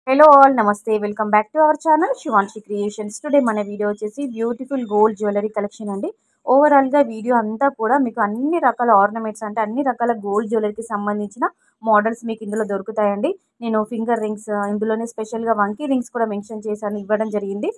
Hello all నమస్తే welcome back to our channel Shivanshi creations. Today మన video వచ్చేసి beautiful gold jewellery collection అండి. ఓవరాల్గా వీడియో అంతా కూడా మీకు అన్ని రకాల ఆర్నమెంట్స్ అంటే అన్ని రకాల గోల్డ్ జ్యువెలరీకి సంబంధించిన మోడల్స్ మీకు ఇందులో దొరుకుతాయండి. నేను ఫింగర్ రింగ్స్ ఇందులోనే స్పెషల్గా వంకీ రింగ్స్ కూడా మెన్షన్ చేశాను, ఇవ్వడం జరిగింది.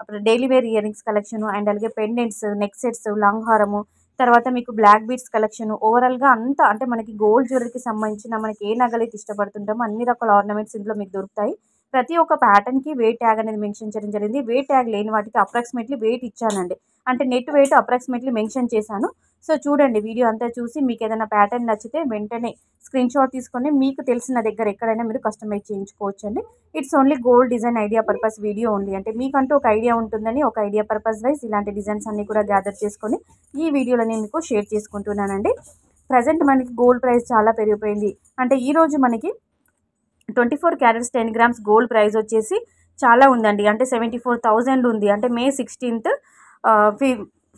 అప్పుడు daily wear year rings collection and అలాగే పెండెంట్స్, నెక్ సెట్స్, లాంగ్ హారము, తర్వాత మీకు బ్లాక్ బీడ్స్ కలెక్షన్. ఓవరాల్గా అంతా అంటే మనకి గోల్డ్ జ్యువెలరీకి సంబంధించిన మనకి ఏ నగలైతే ఇష్టపడుతుంటామో అన్ని రకాల ఆర్నమెంట్స్ ఇందులో మీకు దొరుకుతాయి. ప్రతి ఒక్క ప్యాటర్న్కి వెయిట్ ట్యాగ్ అనేది మెన్షన్ చేయడం జరిగింది. వెయిట్ ట్యాగ్ లేని వాటికి అప్రాక్సిమేట్లీ వెయిట్ ఇచ్చానండి, అంటే నెట్ వెయిట్ అప్రాక్సిమేట్లీ మెన్షన్ చేశాను. సో చూడండి, వీడియో అంతా చూసి మీకు ఏదైనా ప్యాటర్న్ నచ్చితే వెంటనే స్క్రీన్ షాట్ తీసుకొని మీకు తెలిసిన దగ్గర ఎక్కడైనా మీరు కస్టమైజ్ చేయించుకోవచ్చు అండి. It's only gold design idea purpose video ఉంది, అంటే మీకంటూ ఒక ఐడియా ఉంటుందని ఒక ఐడియా పర్పస్ వైజ్ ఇలాంటి డిజైన్స్ అన్ని కూడా గ్యాదర్ చేసుకొని ఈ వీడియోలో నేను మీకు షేర్ చేసుకుంటున్నానండి. ప్రజెంట్ మనకి గోల్డ్ ప్రైస్ చాలా పెరిగిపోయింది. అంటే ఈరోజు మనకి 24 క్యారెట్స్ 10 గ్రామ్స్ గోల్డ్ ప్రైస్ వచ్చేసి చాలా ఉందండి, అంటే 74,000 ఉంది. అంటే మే 16th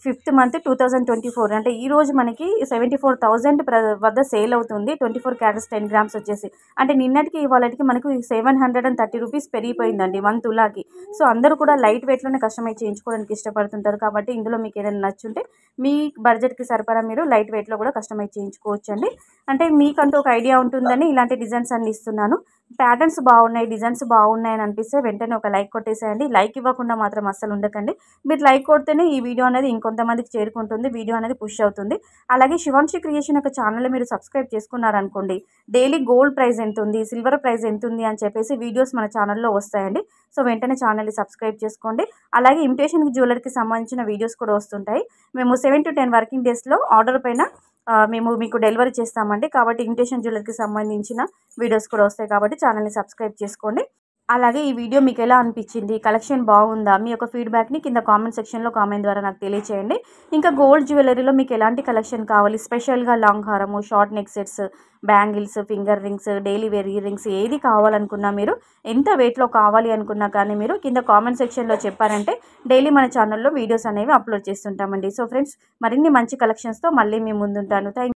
5th month 2024, అంటే ఈ రోజు మనకి 74,000 వద్ద సేల్ అవుతుంది. 24 క్యారెట్స్ 10 గ్రామ్స్ వచ్చేసి అంటే నిన్నటికి ఇవాళకి మనకు 730 రూపీస్ పెరిగిపోయిందండి 1 తులాకి. సో అందరూ కూడా లైట్ వెయిట్లోనే కస్టమైజ్ చేయించుకోవడానికి ఇష్టపడుతుంటారు కాబట్టి ఇందులో మీకు ఏదైనా నచ్చుంటే మీ బడ్జెట్కి సరిపడా మీరు లైట్ వెయిట్లో కూడా కస్టమైజ్ చేయించుకోవచ్చు అండి. అంటే మీకంటూ ఒక ఐడియా ఉంటుందని ఇలాంటి డిజైన్స్ అన్ని ఇస్తున్నాను. ప్యాటర్న్స్ బాగున్నాయి, డిజైన్స్ బాగున్నాయి అని అనిపిస్తే వెంటనే ఒక లైక్ కొట్టేసేయండి. లైక్ ఇవ్వకుండా మాత్రం అస్సలు ఉండకండి. మీరు లైక్ కొడితేనే ఈ వీడియో అనేది ఇంకొంతమందికి చేరుకుంటుంది, వీడియో అనేది పుష్ అవుతుంది. అలాగే శివాన్షి క్రియేషన్ యొక్క ఛానల్ మీరు సబ్స్క్రైబ్ చేసుకున్నారనుకోండి, డైలీ గోల్డ్ ప్రైస్ ఎంత ఉంది, సిల్వర్ ప్రైస్ ఎంత ఉంది అని చెప్పేసి వీడియోస్ మన ఛానల్లో వస్తాయండి. సో వెంటనే ఛానల్ని సబ్స్క్రైబ్ చేసుకోండి. అలాగే ఇమిటేషన్ జ్యువెలరీకి సంబంధించిన వీడియోస్ కూడా వస్తుంటాయి. మేము 7 to 10 వర్కింగ్ డేస్లో ఆర్డర్ పైన మేము మీకు డెలివరీ చేస్తామండి. కాబట్టి ఇమిటేషన్ జ్యువెలరీకి సంబంధించిన వీడియోస్ కూడా వస్తాయి కాబట్టి ఛానల్ని సబ్స్క్రైబ్ చేసుకోండి. అలాగే ఈ వీడియో మీకు ఎలా అనిపించింది, కలెక్షన్ బాగుందా, మీ యొక్క ఫీడ్బ్యాక్ని కింద కామెంట్ సెక్షన్లో కామెంట్ ద్వారా నాకు తెలియచేయండి. ఇంకా గోల్డ్ జ్యువెలరీలో మీకు ఎలాంటి కలెక్షన్ కావాలి, స్పెషల్గా లాంగ్ హారము, short neck sets, bangles, finger rings, daily wear ear rings ఏది కావాలనుకున్నా మీరు ఎంత వెయిట్లో కావాలి అనుకున్నా కానీ మీరు కింద కామెంట్ సెక్షన్లో చెప్పారంటే డైలీ మన ఛానల్లో వీడియోస్ అనేవి అప్లోడ్ చేస్తుంటామండి. సో ఫ్రెండ్స్, మరిన్ని మంచి కలెక్షన్స్తో మళ్ళీ మీ ముందుంటాను. థ్యాంక్